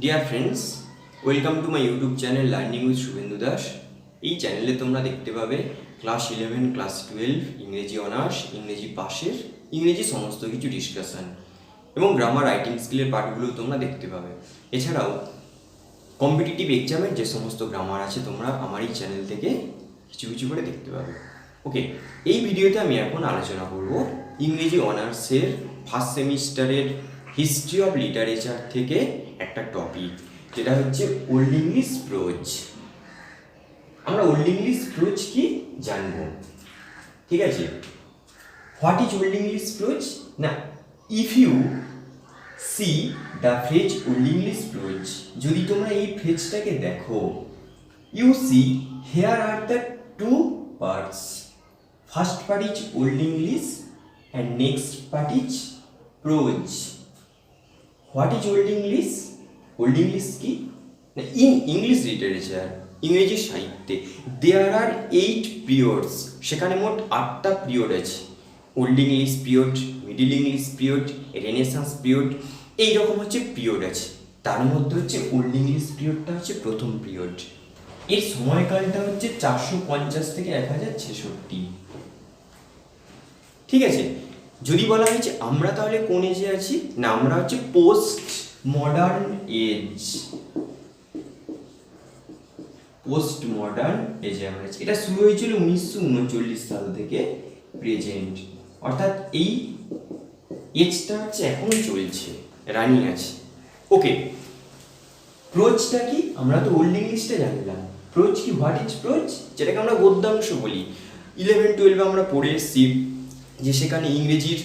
Dear friends, welcome to my YouTube channel learning with Suvendu Das. এই চ্যানেলে তোমরা দেখতে পাবে ক্লাস 11, ক্লাস 12, ইংরেজি অনার্স, ইংরেজি পাশের, ইংরেজি সমস্ত কিছু ডিসকাশন এবং গ্রামার রাইটিং স্কিলের পার্টগুলো তোমরা দেখতে পাবে। এছাড়াও কম্পিটিটিভ এক্সামের যে সমস্ত গ্রামার আছে তোমরা আমার এই চ্যানেল থেকে কিছু কিছু করে দেখতে পাবে। ওকে, এই ভিডিওতে আমি এখন আলোচনা করব ইংরেজি অনার্সের ফার্স্ট সেমিস্টারের হিস্ট্রি অফ লিটারেচার থেকে একটা টপিক, যেটা হচ্ছে ওল্ড ইংলিশ প্রোজ। আমরা ওল্ড ইংলিশ প্রোজ কি জানবো, ঠিক আছে? What is old English prose? না, if you see the phrase old English prose, যদি তোমরা এই ফ্রেজটাকে দেখো, you see here are the two parts. First part is old English and next part is prose. What is old English? Old English কি? In English literature, ইংরেজি সাহিত্যে there are 8 periods. সেখানে মোট 8টা পিরিয়ড আছে। Old English period, middle English period, renaissance period, এইরকম হচ্ছে period আছে। তার মধ্যে হচ্ছে ওল্ড ইংলিশ পিরিয়ডটা হচ্ছে প্রথম পিরিয়ড। এর সময়কালটা হচ্ছে 450 থেকে 1066। ঠিক আছে? যদি বলা হয়েছে আমরা তাহলে কোন এজে আছি, না আমরা হচ্ছে post modern age. Post modern এজে আমরা আছি। এটা শুরু হয়েছিল 1939 সাল থেকে প্রেজেন্ট, অর্থাৎ এই এজটা হচ্ছে এখনো চলছে, রানিং আছে। ওকে, প্রোজটা কি? আমরা তো ওল্ড ইংলিশটা জানলাম। প্রোজ কি? What is pros? যেটাকে আমরা গদ্যাংশ বলি। 11-12 আমরা পড়ে এসেছি যে সেখানে ইংরেজির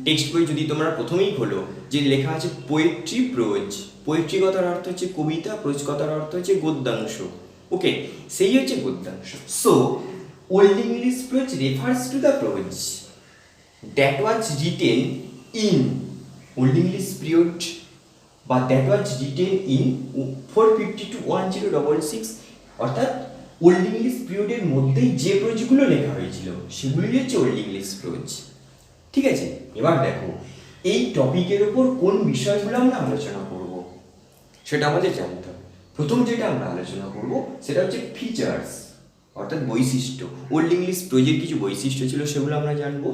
টেক্সট বই যদি তোমরা প্রথমেই খোলো, যে লেখা আছে পোয়েট্রি প্রোজ। পোয়েট্রি কথার অর্থ হচ্ছে কবিতা, প্রোজ কথার অর্থ হচ্ছে গদ্যাংশ। ওকে, সেই হচ্ছে গদ্যাংশ। So old English prose refers to the prose that was written in old English period, বা that was written in 450 to 1066, অর্থাৎ ওল্ড ইংলিশ পিরিয়ডের মধ্যেই যে প্রোজগুলো লেখা হয়েছিল সেগুলি হচ্ছে ওল্ড ইংলিশ প্রোজ। ঠিক আছে, এবার দেখো এই টপিকের ওপর কোন বিষয়গুলো আমরা আলোচনা করব সেটা আমাদের জানতে হবে। প্রথম যেটা আমরা আলোচনা করব সেটা হচ্ছে ফিচার্স, অর্থাৎ বৈশিষ্ট্য। ওল্ড ইংলিশ প্রোজের কিছু বৈশিষ্ট্য ছিল, সেগুলো আমরা জানবো।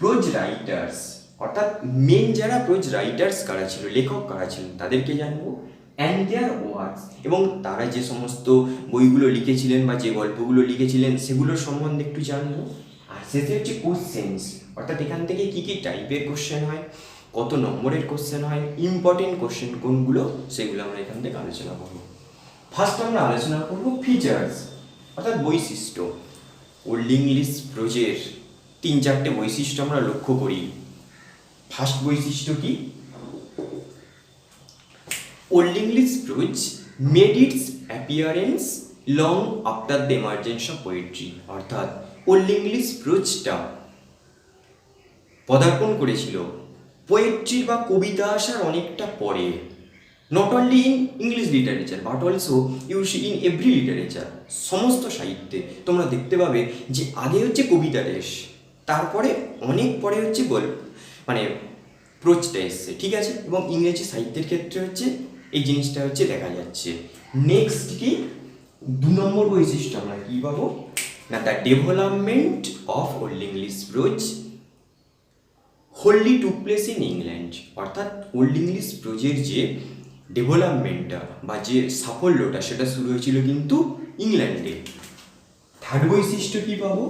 প্রোজ রাইটার্স, অর্থাৎ মেন যারা প্রোজ রাইটার্স কারা ছিল, লেখক কারা ছিলেন, তাদেরকে জানবো। অ্যান্ড দেয়ার ওয়ার্কস, এবং তারা যে সমস্ত বইগুলো লিখেছিলেন বা যে গল্পগুলো লিখেছিলেন সেগুলোর সম্বন্ধে একটু জানবো। আর শেষে হচ্ছে কোশ্চেন্স, অর্থাৎ এখান থেকে কী কী টাইপের কোশ্চেন হয়, কত নম্বরের কোশ্চেন হয়, ইম্পর্টেন্ট কোশ্চেন কোনগুলো, সেগুলো আমরা এখান থেকে আলোচনা করবো। ফার্স্ট আমরা আলোচনা করবো ফিচার্স, অর্থাৎ বৈশিষ্ট্য। ওল্ড ইংলিশ প্রোজের 3-4টে বৈশিষ্ট্য আমরা লক্ষ্য করি। ফার্স্ট বৈশিষ্ট্য কি? Old English prose made its appearance long after the emergence of poetry, অর্থাৎ ওল্ড ইংলিশ প্রোজটা পদার্পণ করেছিল পোয়েট্রি বা কবিতা আসার অনেকটা পরে। Not only in English literature but also you see in every literature. সমস্ত সাহিত্যে তোমরা দেখতে পাবে যে আগে হচ্ছে কবিতা দেশ, তারপরে অনেক পরে হচ্ছে গল্প, মানে প্রোজটা এসছে। ঠিক আছে, এবং ইংরেজি সাহিত্যের ক্ষেত্রে হচ্ছে এই জিনিসটা হচ্ছে দেখা যাচ্ছে। নেক্সট কি? 2 নম্বর বৈশিষ্ট্য আমরা কি পাবো, না the development of old English pros wholly took place in England, অর্থাৎ ওল্ড ইংলিশ প্রোজের যে ডেভেলপমেন্টটা বা যে সাফল্যটা সেটা শুরু হয়েছিল কিন্তু ইংল্যান্ডে। থার্ড বৈশিষ্ট্য কি পাবো,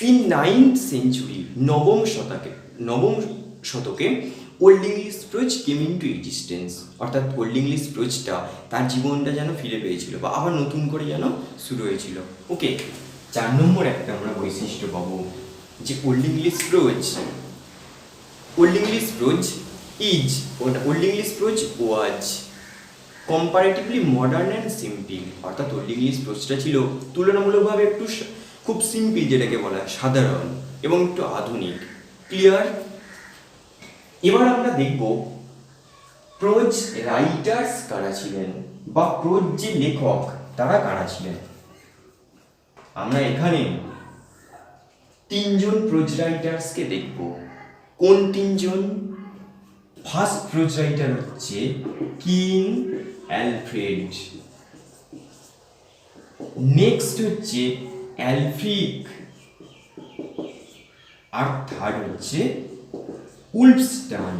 ইন 9th century, নবম শতকে old English pros came into existence, অর্থাৎ ওল্ড ইংলিশ প্রোজটা তার জীবনটা যেন ফিরে পেয়েছিল বা আবার নতুন করে যেন শুরু হয়েছিল। ওকে, 4 নম্বর একটা আমরা বৈশিষ্ট্য পাবো যে old English pros was comparatively modern and simple, অর্থাৎ ওল্ড ইংলিশ প্রোজটা ছিল তুলনামূলকভাবে একটু খুব সিম্পল, যেটাকে বলা হয় সাধারণ, এবং একটু আধুনিক, ক্লিয়ার। এবার আমরা দেখব প্রোজ রাইটার্স কারা ছিলেন বা প্রোজ যে লেখক তারা কারা ছিলেন। আমরা এখানে 3 জন প্রোজ রাইটার্সকে দেখব। কোন 3 জন? ফার্স্ট প্রোজ রাইটার হচ্ছে কিং অ্যালফ্রেড, নেক্সট হচ্ছে অ্যালফ্রিক, আর থার্ড হচ্ছে উলফস্টান।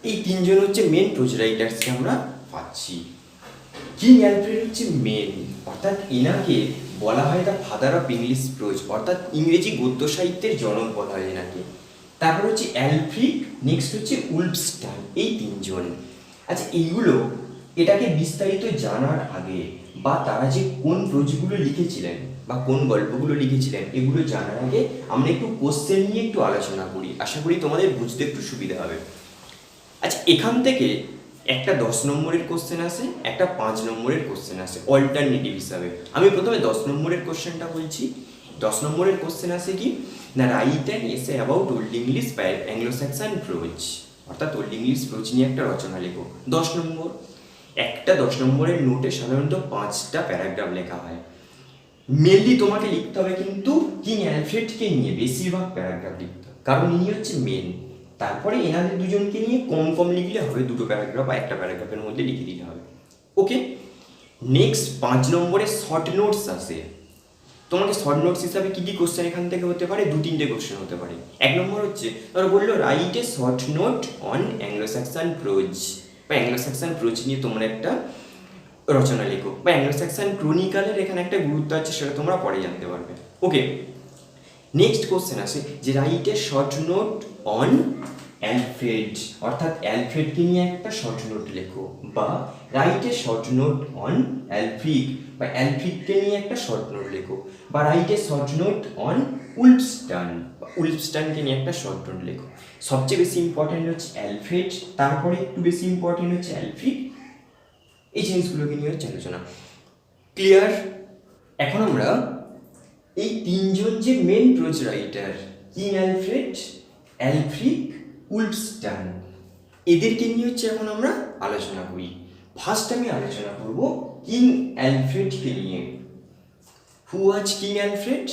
এই তিনজন হচ্ছে মেন প্রোজ রাইটার্সকে আমরা পাচ্ছি। কিং অ্যালফ্রেড হচ্ছে মেন, অর্থাৎ এনাকে বলা হয় the father of English pros, অর্থাৎ ইংরেজি গদ্য সাহিত্যের জনক বলা হয় এনাকে। তারপর হচ্ছে অ্যালফ্রিক, নেক্সট হচ্ছে উলফস্টান, এই তিনজন। আচ্ছা, এইগুলো এটাকে বিস্তারিত জানার আগে বা তারা যে কোন প্রোজগুলো লিখেছিলেন বা কোন গল্পগুলো লিখেছিলেন এগুলো জানার আগে আমরা একটু কোশ্চেন নিয়ে একটু আলোচনা করি, আশা করি তোমাদের বুঝতে একটু সুবিধা হবে। আচ্ছা, এখান থেকে একটা 10 নম্বরের কোশ্চেন আসে, একটা 5 নম্বরের কোশ্চেন আসে অল্টারনেটিভ হিসাবে। আমি প্রথমে 10 নম্বরের কোশ্চেনটা বলছি। 10 নম্বরের কোশ্চেন আসে কি না, write an essay about old English by Anglo Saxon prose, অর্থাৎ ওল্ড ইংলিশ প্রোজ নিয়ে একটা রচনা লেখো। 10 নম্বর। একটা 10 নম্বরের নোটে সাধারণত 5টা প্যারাগ্রাফ লেখা হয়। মেনলি তোমাকে লিখতে হবে কিন্তু কিং অ্যালফ্রেডকে নিয়ে বেশিরভাগ প্যারাগ্রাফ লিখতে হবে, কারণ ইনি হচ্ছে মেন। তারপরে এনাদের দুজনকে নিয়ে কম কম লিখলে হবে, 2টো প্যারাগ্রাফ বা একটা প্যারাগ্রাফের মধ্যে লিখে দিতে হবে। ওকে, নেক্সট 5 নম্বরে শর্ট নোটস আসে। তোমাকে শর্ট নোটস হিসাবে কী কী কোশ্চেন এখান থেকে হতে পারে, 2-3টে কোশ্চেন হতে পারে। 1 নম্বর হচ্ছে ধরো বললো right a short note on Anglo Saxon pros, বা অ্যাংলো স্যাক্সন প্রোজ নিয়ে তোমরা একটা রচনা লেখো, বা অ্যাংলো স্যাক্সন ক্রনিকালের এখানে একটা গুরুত্ব আছে, সেটা তোমরা পরে জানতে পারবে। ওকে, নেক্সট কোশ্চেন আসে যে write a short note on Alfred, অর্থাৎ অ্যালফ্রেডকে নিয়ে একটা শর্ট নোট লেখো, বা write a short note on Aelfric, বা অ্যালফ্রিককে নিয়ে একটা শর্ট নোট লেখো, বা write a short note on Wulfstan, বা উলফস্টানকে নিয়ে একটা শর্ট নোট লেখো। সবচেয়ে বেশি ইম্পর্টেন্ট হচ্ছে অ্যালফ্রেড, তারপরে একটু বেশি ইম্পর্টেন্ট হচ্ছে অ্যালফ্রিক। এই জিনিসগুলোকে নিয়ে হচ্ছে আলোচনা। ক্লিয়ার? এখন আমরা এই তিনজন যে main prose writer, King Alfred, Aelfric, Wulfstan, এদেরকে নিয়ে হচ্ছে এখন আমরা আলোচনা করি। ফার্স্ট আমি আলোচনা করব কিং অ্যালফ্রেডকে নিয়ে। হু ওয়াজ কিং অ্যালফ্রেড?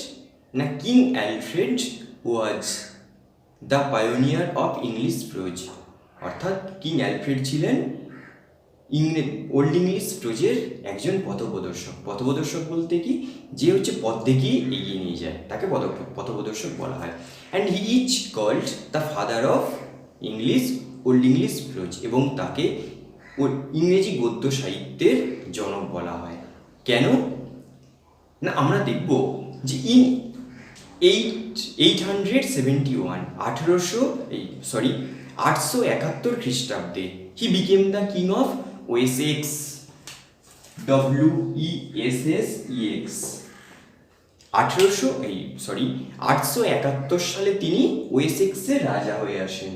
না, king Alfred was the pioneer of English pros, অর্থাৎ কিং অ্যালফ্রেড ছিলেন ওল্ড ইংলিশ প্রোজের একজন পথপ্রদর্শক। পথপ্রদর্শক বলতে কি, যে হচ্ছে পথ দেখিয়ে এগিয়ে নিয়ে যায় তাকে পথপ্রদর্শক বলা হয়। And he is called the father of English old English prose, এবং তাকে ইংরেজি গদ্য সাহিত্যের জনক বলা হয়। কেন না, আমরা দেখব যে ইন 871 খ্রিস্টাব্দে he became the king of Wessex, WESSEX। 871 সালে তিনি ওয়েসেক্সের রাজা হয়ে আসেন।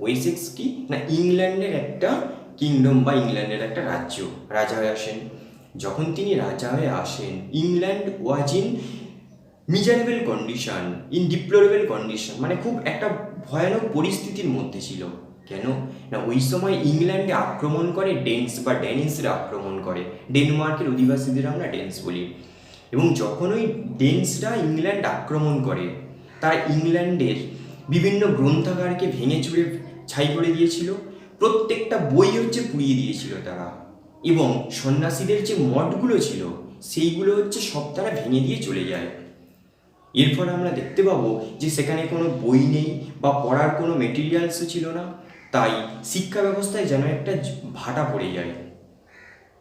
ওয়েসেক্স কি না, ইংল্যান্ডের একটা কিংডম বা ইংল্যান্ডের একটা রাজা হয়ে আসেন। যখন তিনি রাজা হয়ে আসেন, England was in miserable condition, in deplorable condition, মানে খুব একটা ভয়ানক পরিস্থিতির মধ্যে ছিল। কেন না, ওই সময় ইংল্যান্ডে আক্রমণ করে ডেনিসরা আক্রমণ করে। ডেনমার্কের অধিবাসীদের আমরা ডেন্স বলি। এবং যখন ওই ডেন্সরা ইংল্যান্ড আক্রমণ করে, তারা ইংল্যান্ডের বিভিন্ন গ্রন্থাগারকে ভেঙে চুরে ছাই করে দিয়েছিল, প্রত্যেকটা বই হচ্ছে পুড়িয়ে দিয়েছিল তারা, এবং সন্ন্যাসীদের যে মঠগুলো ছিল সেইগুলো হচ্ছে সব তারা ভেঙে দিয়ে চলে যায়। এরপর আমরা দেখতে পাবো যে সেখানে কোনো বই নেই বা পড়ার কোনো মেটেরিয়ালসও ছিল না, তাই শিক্ষা ব্যবস্থায় যেন একটা ভাটা পড়ে যায়।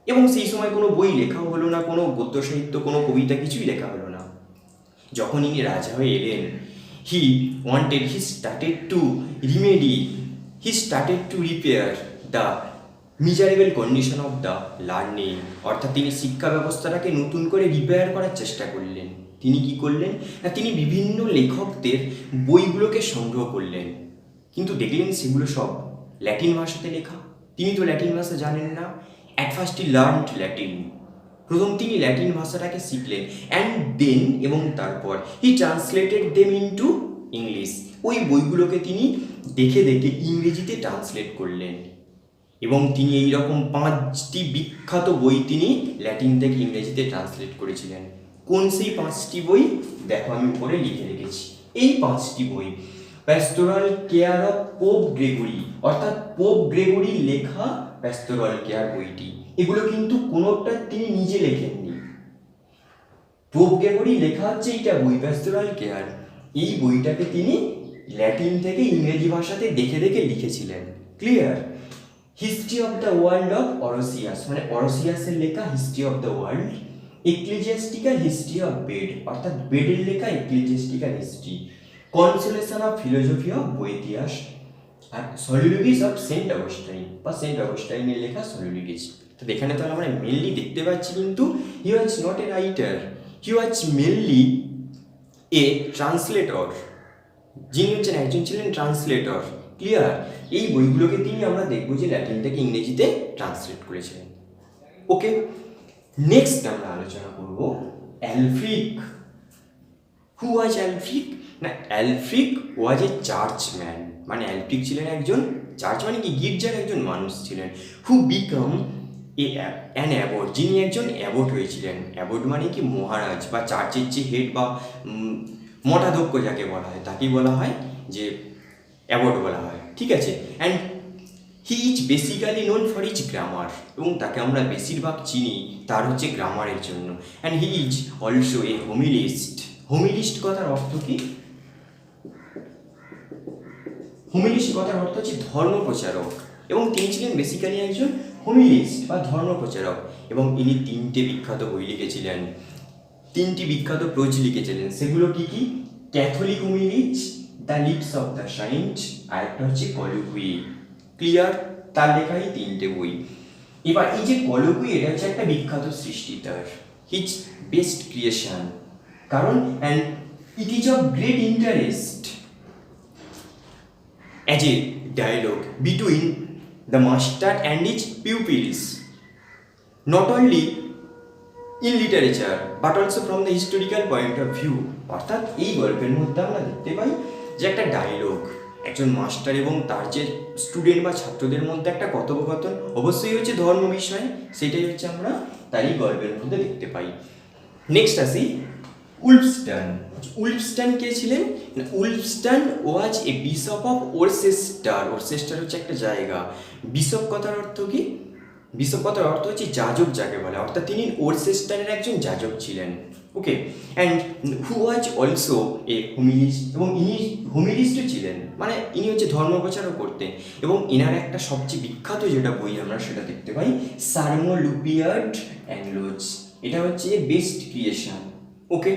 এবং সেই সময় কোনো বই লেখাও হলো না, কোনো গদ্য সাহিত্য, কোনো কবিতা কিছুই লেখা হলো না। যখন ইনি রাজা হয়ে এলেন, he started to repair the miserable condition of the learning, অর্থাৎ তিনি শিক্ষা ব্যবস্থাটাকে নতুন করে রিপেয়ার করার চেষ্টা করলেন। তিনি কি করলেন না, তিনি বিভিন্ন লেখকদের বইগুলোকে সংগ্রহ করলেন, কিন্তু দেখলেন সেগুলো সব ল্যাটিন ভাষাতে লেখা। তিনি তো ল্যাটিন ভাষা জানেন না। At first he learned Latin, প্রথম তিনি ল্যাটিন ভাষাটাকে শিখলেন, অ্যান্ড দেন, এবং তারপর হি ট্রান্সলেটেড দেম ইনটু ইংলিশ। ওই বইগুলোকে তিনি দেখে দেখে ইংরেজিতে ট্রান্সলেট করলেন, এবং তিনি এইরকম 5টি বিখ্যাত বই তিনি ল্যাটিন থেকে ইংরেজিতে ট্রান্সলেট করেছিলেন। কোন সেই 5টি বই? দেখো আমি উপরে লিখে রেখেছি। এই 5টি বই, pastoral care of pope Gregory, অর্থাৎ পোপ গ্রেগরির লেখা প্যাস্টোরাল কেয়ার বইটি। এগুলো কিন্তু কোনোটা তিনি নিজে লেখেননি, পোপ গ্রেগরি লেখা হচ্ছে এইটা বই প্যাস্টোরাল কেয়ার। এই বইটাকে তিনি ল্যাটিন থেকে ইংরেজি ভাষাতে দেখে দেখে লিখেছিলেন। Clear? History of the world of Orosius, মানে অরোসিয়াসের লেখা history of the world. Ecclesiastical history of Bede, অর্থাৎ বেডের লেখা ecclesiastical history. Consolation of philosophy of Boethius, আর সলিলোগিস অফ সেন্ট অগস্টাইন বা সেন্ট অগস্টাইনের লেখা সলিলোগিস। তো এখানে তাহলে আমরা মেনলি দেখতে পাচ্ছি কিন্তু he was not a writer, he was mainly a translator. যিনি হচ্ছেন একজন ছিলেন ট্রান্সলেটর। ক্লিয়ার? এই বইগুলোকে তিনি আমরা দেখবো যে ল্যাটিন থেকে ইংরেজিতে ট্রান্সলেট করেছিলেন। ওকে, নেক্সট আমরা আলোচনা করব অ্যালফ্রিক। হু ওয়াজ অ্যালফ্রিক? না, অ্যালফ্রিক ওয়াজ এ চার্চম্যান, মানে অ্যালফ্রিক ছিলেন একজন চার্চ মানে কি গির্জার একজন মানুষ ছিলেন। হু বিকাম অ্যান অ্যাবট, যিনি একজন অ্যাবট হয়েছিলেন। অ্যাবট মানে কি মহারাজ বা চার্চের যে হেড বা মঠাধ্যক্ষ যাকে বলা হয় তাকেই বলা হয় যে অ্যাবট বলা হয়। ঠিক আছে? And he is basically known for his grammar, এবং তাকে আমরা বেশিরভাগ চিনি তার হচ্ছে গ্রামারের জন্য। And he is also a homilist. Homilist কথার অর্থ কি? হোমিলিস্ট কথার অর্থ হচ্ছে ধর্মপ্রচারক, এবং তিনি ছিলেন বেসিক্যালি একজন হোমিলিস্ট বা ধর্মপ্রচারক। এবং ইনি তিনটে বিখ্যাত বই লিখেছিলেন, তিনটি বিখ্যাত প্রোজ লিখেছিলেন। সেগুলো কি কি? Catholic homilies, the lives of the saints, আর একটা হচ্ছে কলোকুই। ক্লিয়ার? তার লেখাই তিনটে বই। এবার এই যে কলোকুই, এটা হচ্ছে একটা বিখ্যাত সৃষ্টি তার, হিজ বেস্ট ক্রিয়েশন। কারণ and it is of great interest as a dialogue between the master and his pupils, not only in literature but also from the historical point of view। অর্থাৎ এই গল্পের মধ্যে আমরা দেখতে পাই যে একটা ডায়লগ, একজন মাস্টার এবং তার যে স্টুডেন্ট বা ছাত্রদের মধ্যে একটা কথোপকথন, অবশ্যই হচ্ছে ধর্ম বিষয়, সেটাই হচ্ছে আমরা তারই গল্পের মধ্যে দেখতে পাই। নেক্সট আসি উলফস্টান। উলফস্টান কে ছিলেন? উলফস্টান ওয়াজ এ বিশপ অফ ওরচেস্টার। ওরচেস্টার হচ্ছে একটা জায়গা। বিশপ কথার অর্থ কি? বিশপ কথার অর্থ হচ্ছে যাজক যাকে বলে, অর্থাৎ তিনি ওরচেস্টারের একজন যাজক ছিলেন। ওকে, and who was also a হোমিলিস্ট, এবং ইনি হোমিলিস্টও ছিলেন, মানে ইনি হচ্ছে ধর্মপ্রচারও করতেন। এবং ইনার একটা সবচেয়ে বিখ্যাত যেটা বই আমরা সেটা দেখতে পাই, সার্মো লুপিয়ার্ড অ্যাংলোজ। এটা হচ্ছে বেস্ট ক্রিয়েশন। ওকে।